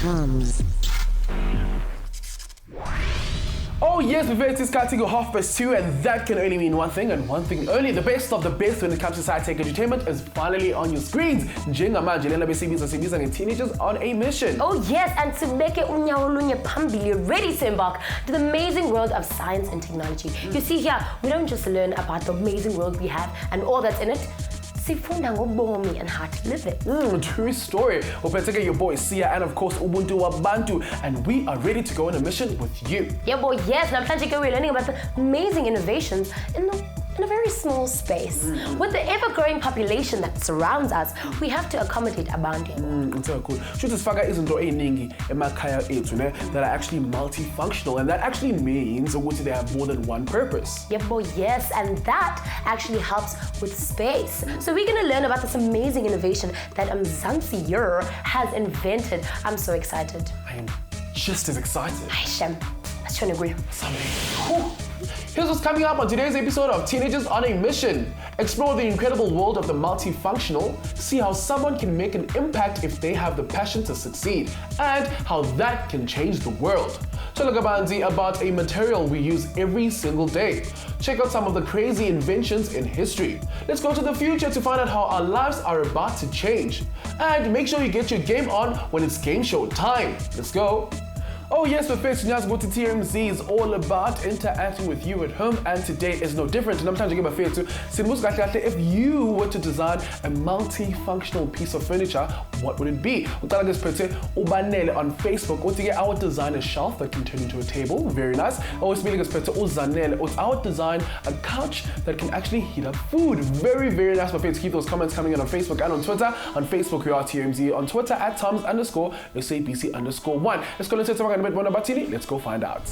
TOMz. Oh yes, it's isikhathi go 2:30, and that can only mean one thing and one thing only. The best of the best when it comes to sci-tech entertainment is finally on your screens. Njengamanje lena besibiza nge-Teenagers on a Mission. Oh yes, and Sibeke Unyawolunye Pambili, ready to embark to the amazing world of science and technology. You see here, we don't just learn about the amazing world we have and all that's in it. Sifunda ngobomi and how to live it. True story. Upeteke your boy Sia and of course Ubuntu Wabantu, and we are ready to go on a mission with you. Yeah boy, yes. Now we're learning about the amazing innovations in a very small space. With the ever-growing population that surrounds us, we have to accommodate abounding. It's so cool. Shuthi sifaka izinto eziningi emakhaya ethu that are actually multifunctional, and that actually means ukuthi they have more than one purpose. Yeah boy, yes, and that actually helps with space. So we're going to learn about this amazing innovation that Mzansi has invented. I'm so excited. I am just as excited. Hi Shem, let's try to agree. Here's what's coming up on today's episode of Teenagers on a Mission. Explore the incredible world of the multifunctional, see how someone can make an impact if they have the passion to succeed, and how that can change the world. Chalagabanzi about a material we use every single day. Check out some of the crazy inventions in history. Let's go to the future to find out how our lives are about to change. And make sure you get your game on when it's game show time. Let's go. Oh yes, but first, TOMz is all about interacting with you at home, and today is no different. And I'm trying to give a fair to if you were to design a multifunctional piece of furniture, what would it be? Ubanele on Facebook, I would design a shelf that can turn into a table, very nice. Always meaning I would design a couch that can actually heat up food, very, very nice. My friends, keep those comments coming in on Facebook and on Twitter. On Facebook, we are TOMz, on Twitter at TOMz_SABC_1. Let's go into let's go find out.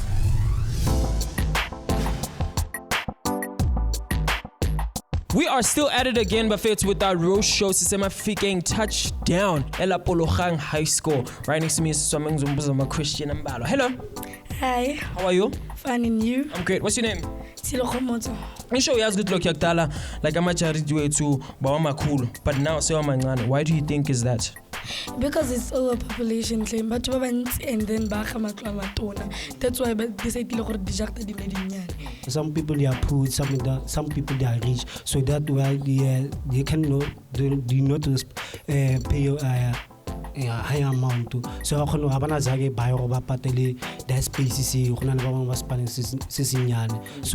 We are still at it again, Buffets, with our roast show. Sisema Fikeng touchdown. Ela Pologang High School. Right next to me is Swameng Zumbuzama Christian Mbalo. Hello. Hi. How are you? Fine, and you? I'm great. What's your name? Silokomoto. You sure you good luck yakdala like amacharity to Bawama Cool, but now Sewamangane. Why do you think is that? Because it's overpopulation claim, but and then that's why they say some people they are poor, some people they are rich, so that why they cannot do not pay a higher amount to. So I can have zage buy or patele that space see you can was spanning so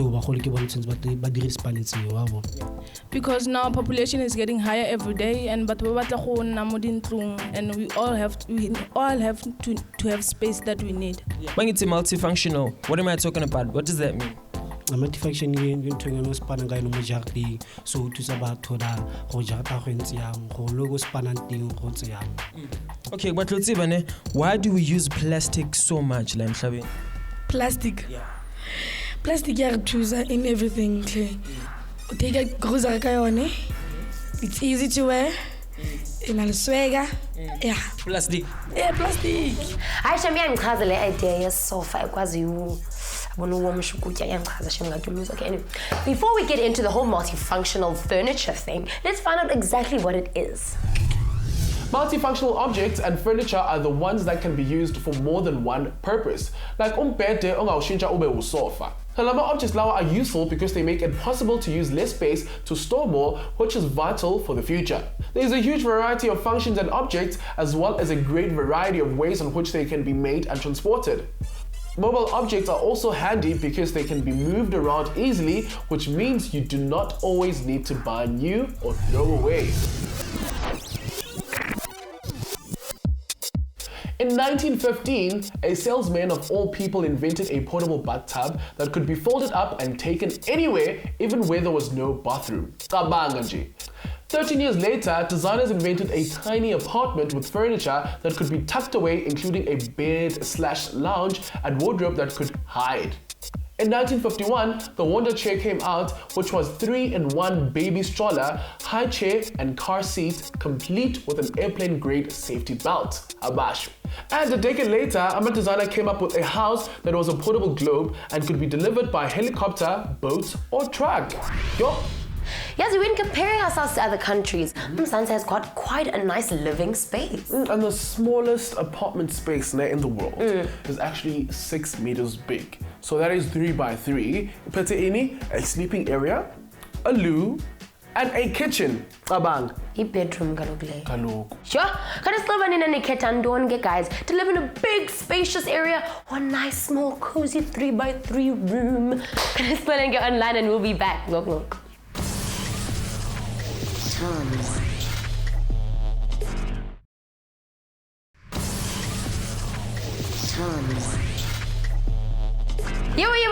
but the response because now population is getting higher every day, and but and we all have to have space that we need. When it's multifunctional, what am I talking about? What does that mean? Multifunction no span guy no majority, so to about to da go jata go logo span go Okay, but let's see, why do we use plastic so much, Lamshabi? Plastic? Yeah. Plastic you choose in everything. Take a grocery kayone. It's easy to wear. In a swagger. Yeah. Plastic. Yeah, plastic. I shall be le idea yes sofa kwazi Okay, anyway. Before we get into the whole multifunctional furniture thing, let's find out exactly what it is. Multifunctional objects and furniture are the ones that can be used for more than one purpose. Like umbhede ongawushintsha ube usofa. Lama objects lawa are useful because they make it possible to use less space to store more, which is vital for the future. There is a huge variety of functions and objects, as well as a great variety of ways in which they can be made and transported. Mobile objects are also handy because they can be moved around easily, which means you do not always need to buy new or throw away. In 1915, a salesman of all people invented a portable bathtub that could be folded up and taken anywhere, even where there was no bathroom. 13 years later, designers invented a tiny apartment with furniture that could be tucked away, including a bed/lounge and wardrobe that could hide. In 1951, the Wonder Chair came out, which was 3-in-1 baby stroller, high chair and car seat, complete with an airplane-grade safety belt. Abash. And a decade later, a designer came up with a house that was a portable globe and could be delivered by helicopter, boat or truck. Yo. Yes, when comparing ourselves to other countries, Mzansi has got quite a nice living space. And the smallest apartment space in the world is actually 6 meters big. So that is 3 by 3. Pete a sleeping area, a loo, and a kitchen. Abang. A bedroom galogule. Kalok. Sure. Can I still run in any ketandon, guys, to live in a big, spacious area or a nice, small, cozy 3 by 3 room? Can I still get online and we'll be back. Look. TOMz.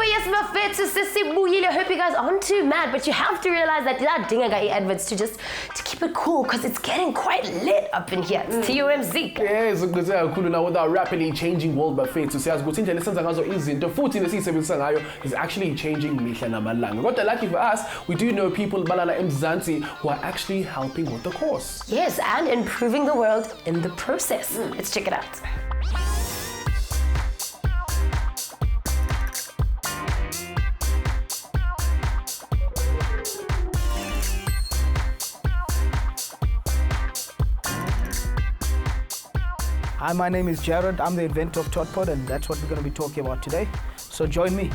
Yes, my fits is I hope you guys aren't too mad, but you have to realize that dinga got adverts to keep it cool, because it's getting quite lit up in here. It's TOMz. Yes, because now with our rapidly changing world, but faith to say as good thing lessons and also easy. The 14 is actually changing mihla namalanga. But lucky for us, we do know people balala Mzansi who are actually helping with the course. Yes, and improving the world in the process. Let's check it out. Hi, my name is Jared. I'm the inventor of Tot Pod, and that's what we're going to be talking about today. So join me.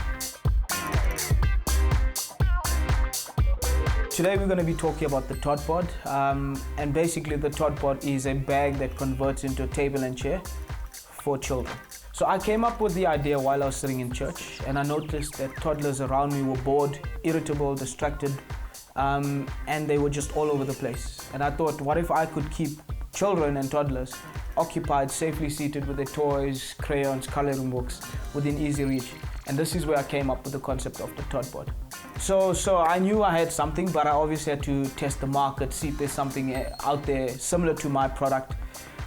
Today we're going to be talking about the Tot Pod, and basically the Tot Pod is a bag that converts into a table and chair for children. So I came up with the idea while I was sitting in church, and I noticed that toddlers around me were bored, irritable, distracted, and they were just all over the place. And I thought, what if I could keep children and toddlers occupied, safely seated with their toys, crayons, coloring books within easy reach. And this is where I came up with the concept of the Tot Pod. So I knew I had something, but I obviously had to test the market, see if there's something out there similar to my product.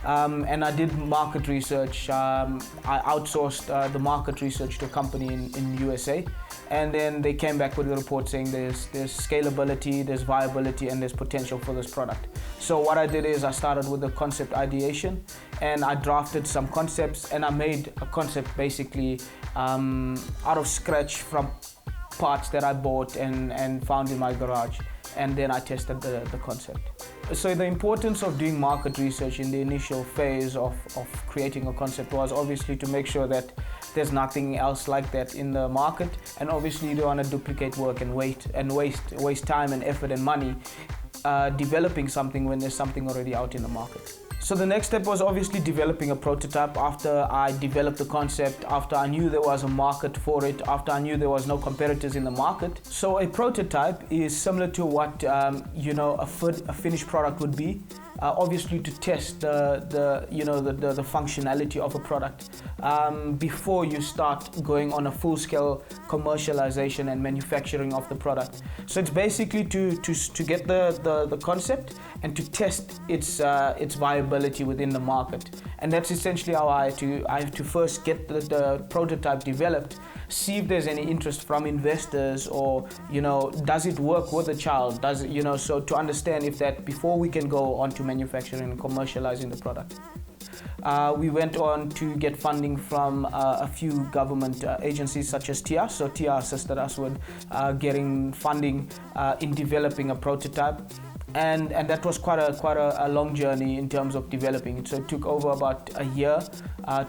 And I did market research. I outsourced the market research to a company in USA. And then they came back with a report saying there's scalability, there's viability, and there's potential for this product. So what I did is I started with the concept ideation, and I drafted some concepts, and I made a concept basically out of scratch from parts that I bought and found in my garage. And then I tested the concept. So the importance of doing market research in the initial phase of creating a concept was obviously to make sure that there's nothing else like that in the market, and obviously you don't want to duplicate work and waste time and effort and money developing something when there's something already out in the market. So the next step was obviously developing a prototype. After I developed the concept, after I knew there was a market for it, after I knew there was no competitors in the market. So a prototype is similar to what a finished product would be. Obviously to test the functionality of a product before you start going on a full-scale commercialization and manufacturing of the product. So it's basically to get the concept and to test its viability within the market. And that's essentially how I have to first get the prototype developed, see if there's any interest from investors, or does it work with a child, so to understand if that before we can go on to manufacturing and commercializing the product. We went on to get funding from a few government agencies such as TIA. So TIA assisted us with getting funding in developing a prototype. And that was quite a long journey in terms of developing it. So it took over about a year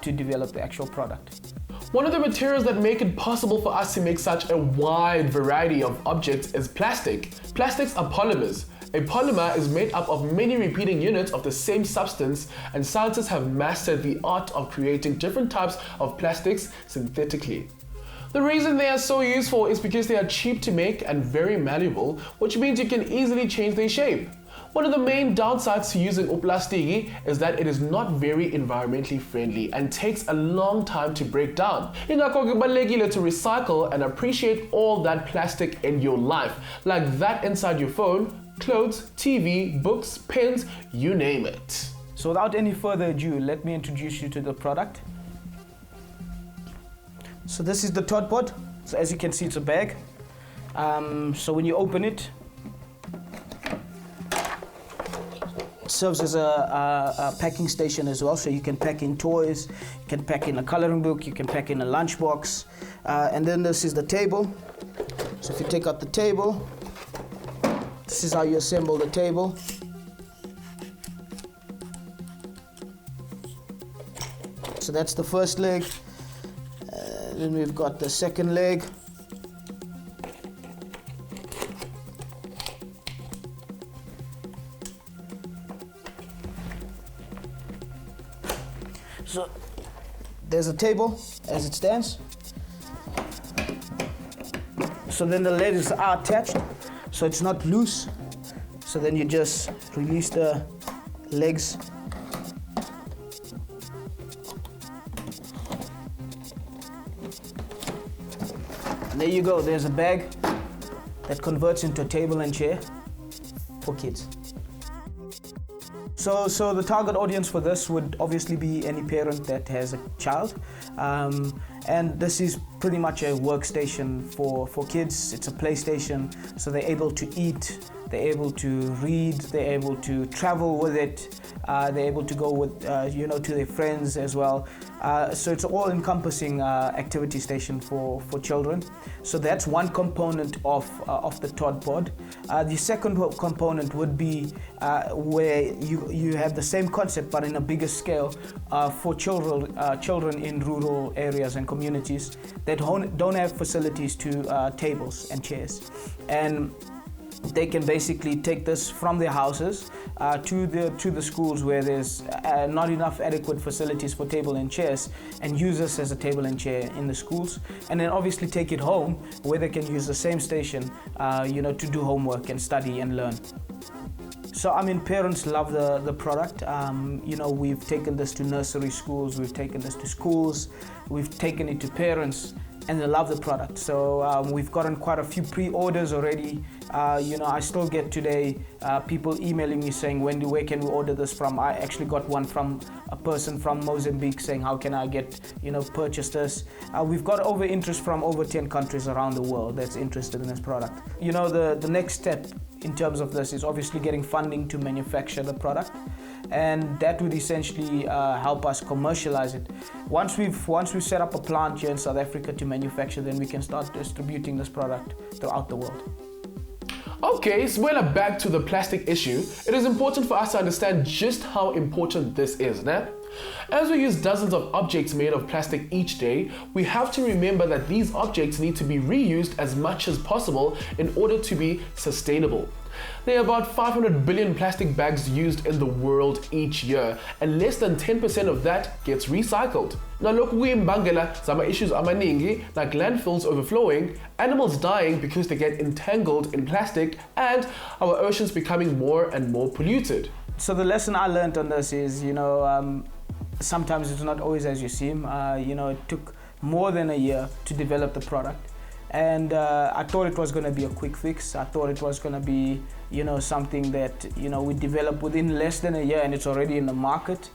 to develop the actual product. One of the materials that make it possible for us to make such a wide variety of objects is plastic. Plastics are polymers. A polymer is made up of many repeating units of the same substance, and scientists have mastered the art of creating different types of plastics synthetically. The reason they are so useful is because they are cheap to make and very malleable, which means you can easily change their shape. One of the main downsides to using uplastiki is that it is not very environmentally friendly and takes a long time to break down. Ingakho kubalulekile to recycle and appreciate all that plastic in your life, like that inside your phone, clothes, TV, books, pens, you name it. So without any further ado, let me introduce you to the product. So this is the Tot Pod. So as you can see, it's a bag. So when you open it, it serves as a packing station as well. So you can pack in toys, you can pack in a coloring book, you can pack in a lunchbox. And then this is the table. So if you take out the table, This is how you assemble the table. So that's the first leg. Then we've got the second leg. So there's a table as it stands. So then the legs are attached, so it's not loose. So then you just release the legs. And there you go, there's a bag that converts into a table and chair for kids. So the target audience for this would obviously be any parent that has a child. And this is pretty much a workstation for kids. It's a PlayStation, so they're able to eat, they're able to read, they're able to travel with it, they're able to go with, to their friends as well. So it's all encompassing activity station for children. So that's one component of the Tot Pod. The second component would be where you have the same concept but in a bigger scale for children in rural areas and communities that don't have facilities to tables and chairs. And they can basically take this from their houses to the schools where there's not enough adequate facilities for table and chairs, and use this as a table and chair in the schools, and then obviously take it home where they can use the same station to do homework and study and learn. So I mean, parents love the product. We've taken this to nursery schools, we've taken this to schools, we've taken it to parents, and they love the product. So we've gotten quite a few pre-orders already. I still get today people emailing me saying, where can we order this from? I actually got one from a person from Mozambique saying, how can I purchase this? We've got interest from over 10 countries around the world that's interested in this product. The next step in terms of this is obviously getting funding to manufacture the product, and that would essentially help us commercialize it. Once we've set up a plant here in South Africa to manufacture, then we can start distributing this product throughout the world. Okay, so when back to the plastic issue, it is important for us to understand just how important this is, né? As we use dozens of objects made of plastic each day, we have to remember that these objects need to be reused as much as possible in order to be sustainable. There are about 500 billion plastic bags used in the world each year, and less than 10% of that gets recycled. Now look, kuyimbangela zama issues amaningi, like landfills overflowing, animals dying because they get entangled in plastic, and our oceans becoming more and more polluted. So the lesson I learned on this is, sometimes it's not always as you seem. It took more than a year to develop the product. And I thought it was going to be a quick fix. I thought it was going to be, something that, we developed within less than a year, and it's already in the market.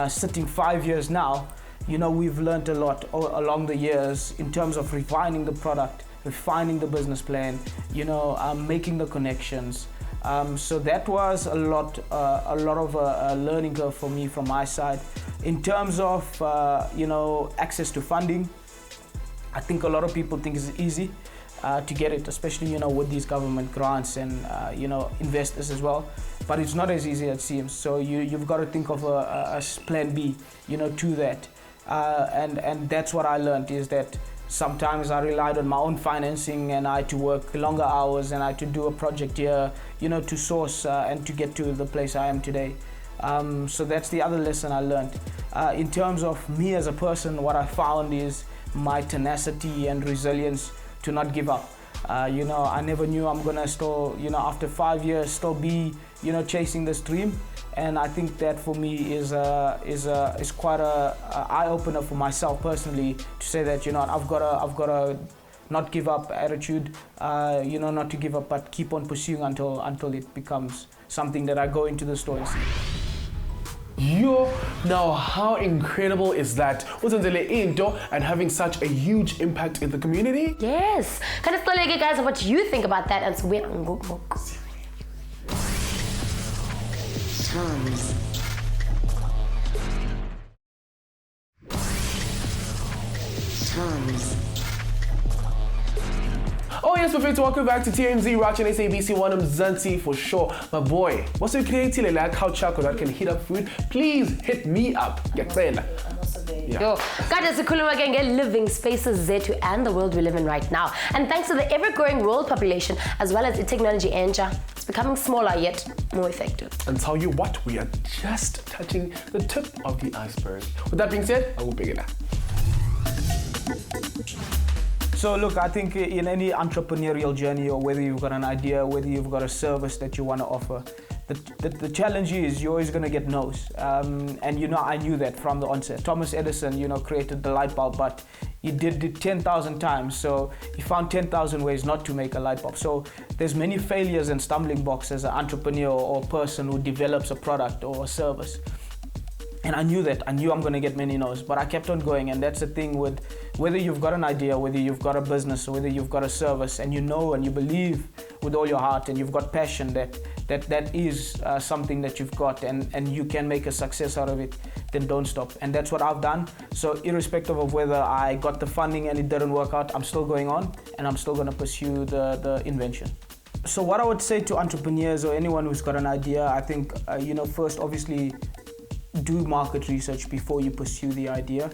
Sitting 5 years now, we've learned a lot along the years in terms of refining the product, refining the business plan, making the connections. So that was a lot of a learning curve for me from my side. In terms of, access to funding, I think a lot of people think it's easy to get it, especially with these government grants and investors as well. But it's not as easy as it seems. So you've got to think of a plan B, to that. And that's what I learned, is that sometimes I relied on my own financing, and I had to work longer hours, and I had to do a project here, to source and to get to the place I am today. So that's the other lesson I learned. In terms of me as a person, what I found is my tenacity and resilience to not give up. I never knew I'm gonna still, after 5 years, still be, chasing this dream. And I think that for me is quite a eye opener for myself personally, to say that I've got a not give up attitude, not to give up, but keep on pursuing until it becomes something that I go into the store and see. Now how incredible is that? Uzenzele into and having such a huge impact in the community? Yes. Can I tell you guys what you think about that? And so we're TOMz. Oh yes, before welcome back to TOMz, watching SABC one Mzansi for sure. My boy, what's your creative like how chocolate can heat up food? Please hit me up. Get there. Yo, guys, it's living spaces zethu and the world we live in right now. And thanks to the ever-growing world population as well as the technology engine, it's becoming smaller yet more effective. And tell you what, we are just touching the tip of the iceberg. With that being said, I will begin now. So look, I think in any entrepreneurial journey, or whether you've got an idea, whether you've got a service that you want to offer, the challenge is you're always going to get no's. And I knew that from the onset. Thomas Edison, created the light bulb, but he did it 10,000 times. So he found 10,000 ways not to make a light bulb. So there's many failures and stumbling blocks as an entrepreneur or person who develops a product or a service. And I knew that. I knew I'm going to get many no's, but I kept on going. And that's the thing with whether you've got an idea, whether you've got a business, or whether you've got a service, and you know and you believe with all your heart, and you've got passion that is something that you've got, and you can make a success out of it, then don't stop. And that's what I've done. So irrespective of whether I got the funding and it didn't work out, I'm still going on, and I'm still going to pursue the invention. So what I would say to entrepreneurs or anyone who's got an idea, I think, first, obviously, do market research before you pursue the idea.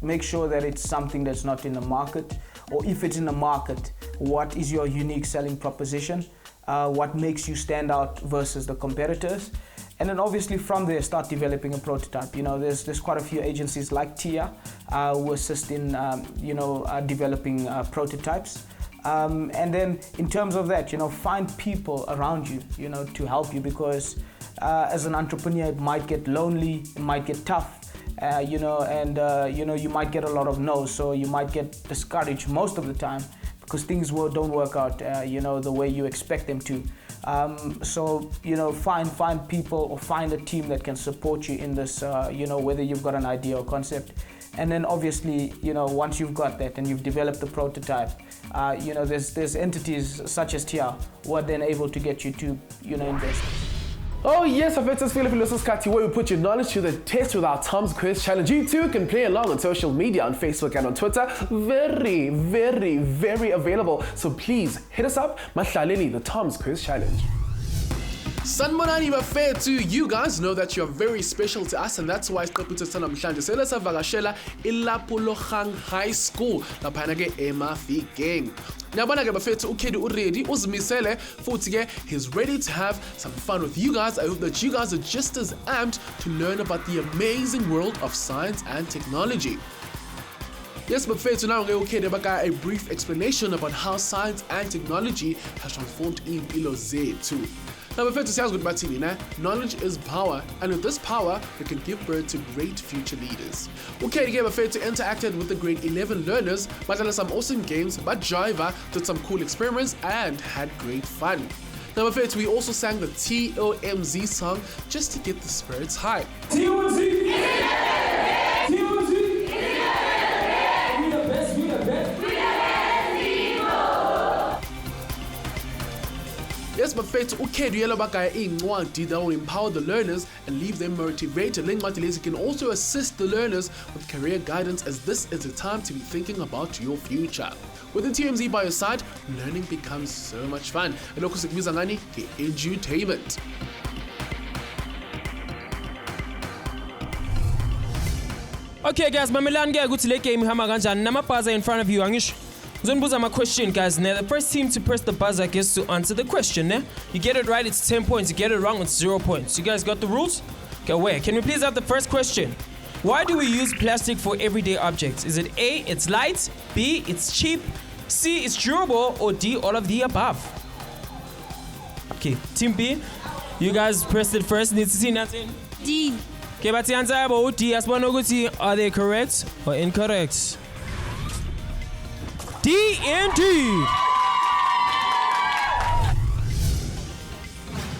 Make sure that it's something that's not in the market, or if it's in the market, what is your unique selling proposition? What makes you stand out versus the competitors? And then obviously from there, start developing a prototype. There's quite a few agencies like TIA who assist in, developing prototypes. And then in terms of that, find people around you, to help you, because as an entrepreneur, it might get lonely, it might get tough, you might get a lot of no's, so you might get discouraged most of the time because things don't work out, the way you expect them to. Find people or find a team that can support you in this, whether you've got an idea or concept. And then obviously, once you've got that and you've developed the prototype, there's entities such as TIA who are then able to get you to, invest. Oh yes, I've heard where we put your knowledge to the test with our TOMz quiz challenge. You too can play along on social media, on Facebook and on Twitter. Very, very, very available. So please hit us up, Mahlaleni, the TOMz quiz challenge. Sanmonani bafethu, you guys know that you're very special to us, and that's why siqephethu namhlanje selesavakashela eLapologang High School laphana ke eMafikeng. Niyabona ke bafethu uKedi uready uzimisele futhi ke he's ready to have some fun with you guys. I hope that you guys are just as amped to learn about the amazing world of science and technology. Yes, but fair to now, okay, a brief explanation about how science and technology has transformed impilo zethu. Now, but fair to say, good batini, knowledge is power, and with this power, we can give birth to great future leaders. Okay, again, but fair to interacted with the grade 11 learners, but there some awesome games, but Driver did some cool experiments and had great fun. Now, but fair to, we also sang the TOMz song just to get the spirits high. Yes, but faith uKedi bakaya incwadi that will empower the learners and leave them motivated. Linkmatilezi can also assist the learners with career guidance, as this is the time to be thinking about your future. With the TOMz by your side, learning becomes so much fun. And lokho sikubiza ngani ke edutainment. Okay guys, mamelani ke ukuthi le game ihamba kanjani namabuzzer in front of you angisho. Ngizonibuza my question guys. Now the first team to press the buzzer gets to answer the question. Ne? You get it right, it's 10 points. You get it wrong, it's 0 points. You guys got the rules? Okay, wait. Can we please have the first question? Why do we use plastic for everyday objects? Is it A, it's light, B, it's cheap, C, it's durable, or D, all of the above? Okay, team B, you guys pressed it first. Need to see nothing. D. Okay, but the answer about D, are they correct or incorrect? D indeed.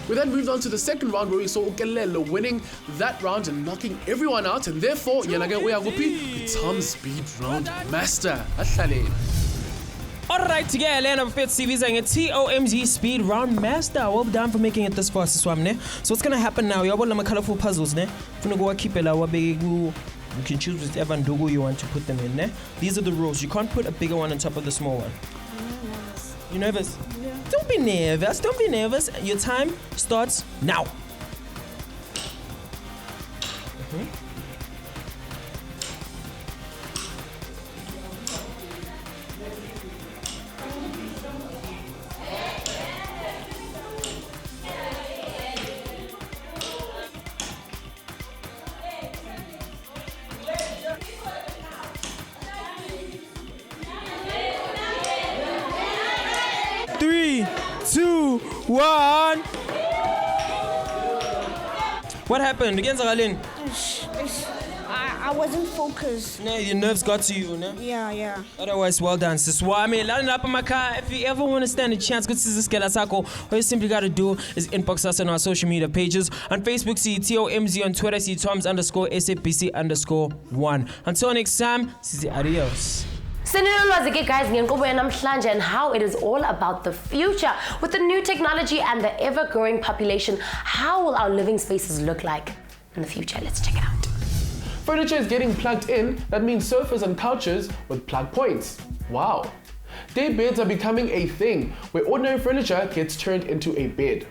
We then moved on to the second round where we saw Ukelelo winning that round and knocking everyone out, and therefore Yanage Uyagupi, the TOMz Speed Round Master. Alright, together, Land of Fit CV's and a TOMz Speed Round Master. Well done for making it this far, Swamne. So what's gonna happen now? You're all colorful puzzles, ne? Gonna go keep it You can choose whichever ndugu you want to put them in there. These are the rules. You can't put a bigger one on top of the small one. You nervous? Yeah. Don't be nervous. Don't be nervous. Your time starts now. Three, 2, 1. What happened? I wasn't focused. No, your nerves got to you, no? Yeah. Otherwise, well done, sis. Well, I mean, line up in my car. If you ever want to stand a chance, go to this all you simply got to do is inbox us on our social media pages. On Facebook, see TOMz. On Twitter, see TOMz_SABC_1. Until next time, adios. Sinulwazi guys ngenkqubo yanamhlanje and how it is all about the future. With the new technology and the ever-growing population, how will our living spaces look like in the future? Let's check it out. Furniture is getting plugged in. That means sofas and couches with plug points. Wow. Day beds are becoming a thing where ordinary furniture gets turned into a bed.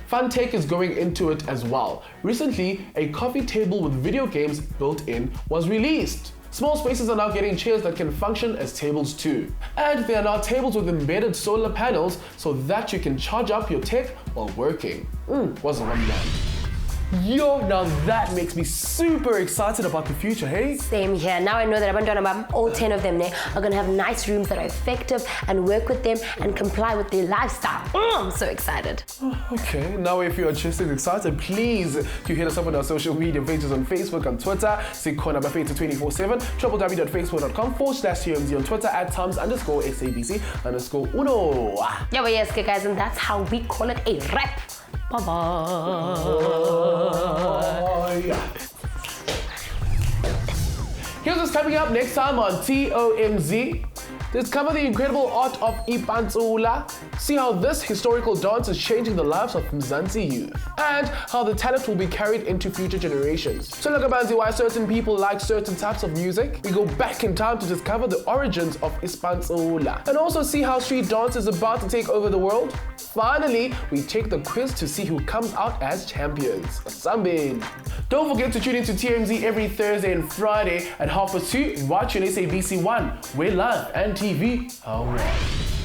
Fun tech is going into it as well. Recently, a coffee table with video games built in was released. Small spaces are now getting chairs that can function as tables too. And there are now tables with embedded solar panels so that you can charge up your tech while working. Wasn't one man. Yo, now that makes me super excited about the future, hey? Same here. Now I know that all 10 of them are going to have nice rooms that are effective and work with them and comply with their lifestyle. I'm so excited. Okay, now if you are just as excited, please do hit us up on our social media pages on Facebook and Twitter. Sikhona Bafeta 24/7, www.facebook.com/TOMz, on Twitter @TOMz_SABC_Uno. Yeah, well, yes, guys, and that's how we call it a wrap. Bye-bye. Here's what's coming up next time on TOMz. Discover the incredible art of ipantsula. See how this historical dance is changing the lives of Mzansi youth. And how the talent will be carried into future generations. So look about why certain people like certain types of music. We go back in time to discover the origins of ipantsula. And also see how street dance is about to take over the world. Finally, we take the quiz to see who comes out as champions. Sambin. Don't forget to tune into TOMz every Thursday and Friday at 2:30 and watch on SABC 1. We're live and TV. All right.